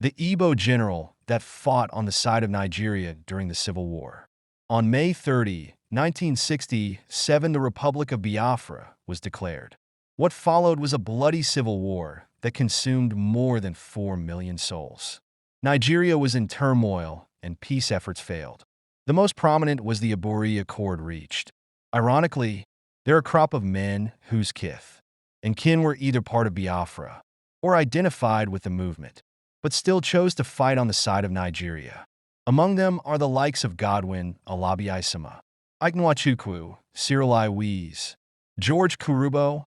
the Igbo general that fought on the side of Nigeria during the Civil War. On May 30, 1967, the Republic of Biafra was declared. What followed was a bloody civil war that consumed more than 4 million souls. Nigeria was in turmoil, and peace efforts failed. The most prominent was the Aburi Accord reached. Ironically, they're a crop of men whose kith and kin were either part of Biafra or identified with the movement, but still chose to fight on the side of Nigeria. Among them are the likes of Godwin Alabi-Isama, Ike Nwachukwu, Cyril Iweze, George Kurubo,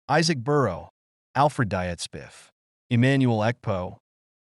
Isaac Boro, Alfred Diette-Spiff, Emmanuel Ekpo,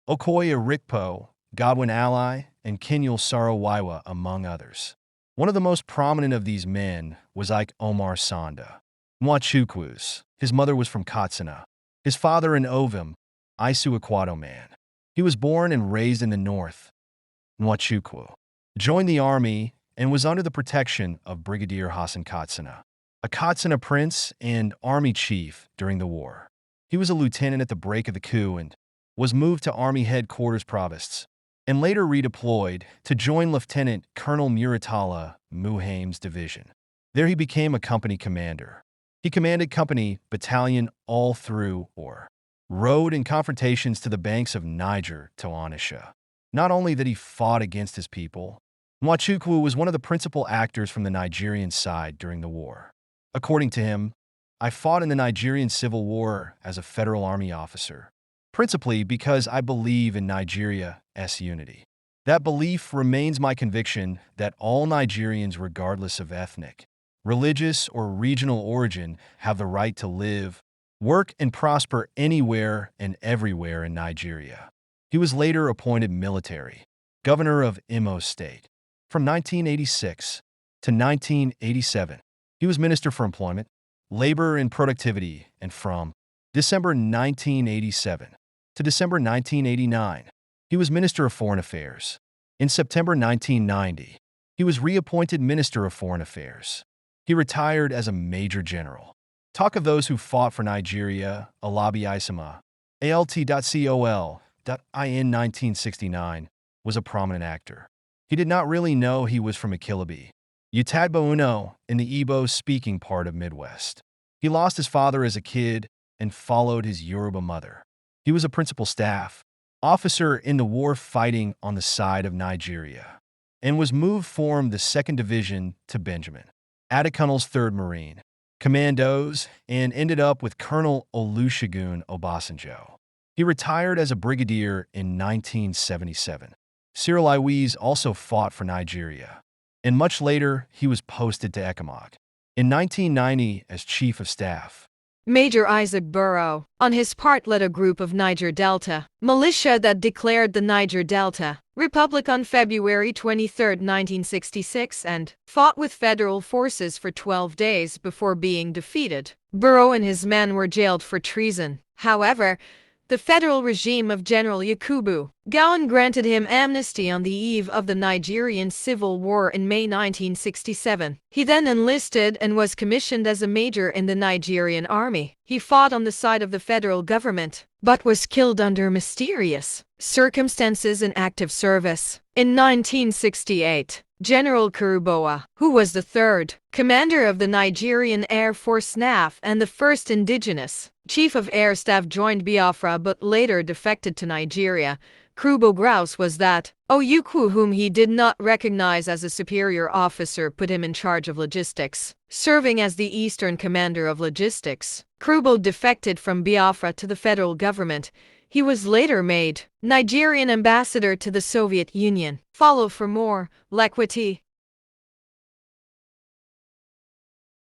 Okoi Arikpo, Godwin Alabi, and Kenule Saro-Wiwa, among others. One of the most prominent of these men was Ike Omar Sanda. Nwachukwu. His mother was from Katsina. His father in Ovim, Isuikwuato man. He was born and raised in the north.Nwachukwu. Joined the army and was under the protection of Brigadier Hassan Katsina, a Katsina prince and army chief during the war. He was a lieutenant at the break of the coup and was moved to Army Headquarters Provosts, and later redeployed to join Lieutenant Colonel Muratalla Muhammed's division. There he became a company commander. He commanded company battalion all through or rode in confrontations to the banks of Niger to Onitsha. Not only that he fought against his people, Nwachukwu was one of the principal actors from the Nigerian side during the war. According to him, I fought in the Nigerian Civil War as a Federal Army officer, principally because I believe in Nigeria's unity. That belief remains my conviction that all Nigerians, regardless of ethnic, religious, or regional origin, have the right to live, work, and prosper anywhere and everywhere in Nigeria. He was later appointed military governor of Imo State. From 1986 to 1987, he was Minister for Employment, Labor and Productivity, and from December 1987 to December 1989, he was Minister of Foreign Affairs. In September 1990, he was reappointed Minister of Foreign Affairs. He retired as a Major General. Talk of those who fought for Nigeria, Alabi-Isama, alt.col.in 1969, was a prominent actor. He did not really know he was from Ikilibi, Utadbo Uno, in the Igbo-speaking part of Midwest. He lost his father as a kid and followed his Yoruba mother. He was a principal staff officer in the war fighting on the side of Nigeria and was moved from the 2nd Division to Benjamin Adekunle's 3rd Marine Commandos and ended up with Colonel Olusegun Obasanjo. He retired as a brigadier in 1977. Cyril Iweze also fought for Nigeria, and much later he was posted to Ekimog. In 1990 as Chief of Staff. Major Isaac Boro, on his part, led a group of Niger Delta militia that declared the Niger Delta Republic on February 23, 1966, and fought with federal forces for 12 days before being defeated. Boro and his men were jailed for treason. However, the federal regime of General Yakubu Gowon granted him amnesty on the eve of the Nigerian Civil War in May 1967. He then enlisted and was commissioned as a major in the Nigerian army. He fought on the side of the federal government, but was killed under mysterious circumstances in active service. In 1968, General Kurubo, who was the 3rd commander of the Nigerian Air Force NAF and the first indigenous chief of air staff, joined Biafra but later defected to Nigeria. Kurubo grouse was that Oyukwu, whom he did not recognize as a superior officer, put him in charge of logistics. Serving as the Eastern Commander of Logistics, Kurubo defected from Biafra to the federal government. He was later made Nigerian ambassador to the Soviet Union. Follow for more. Lequity.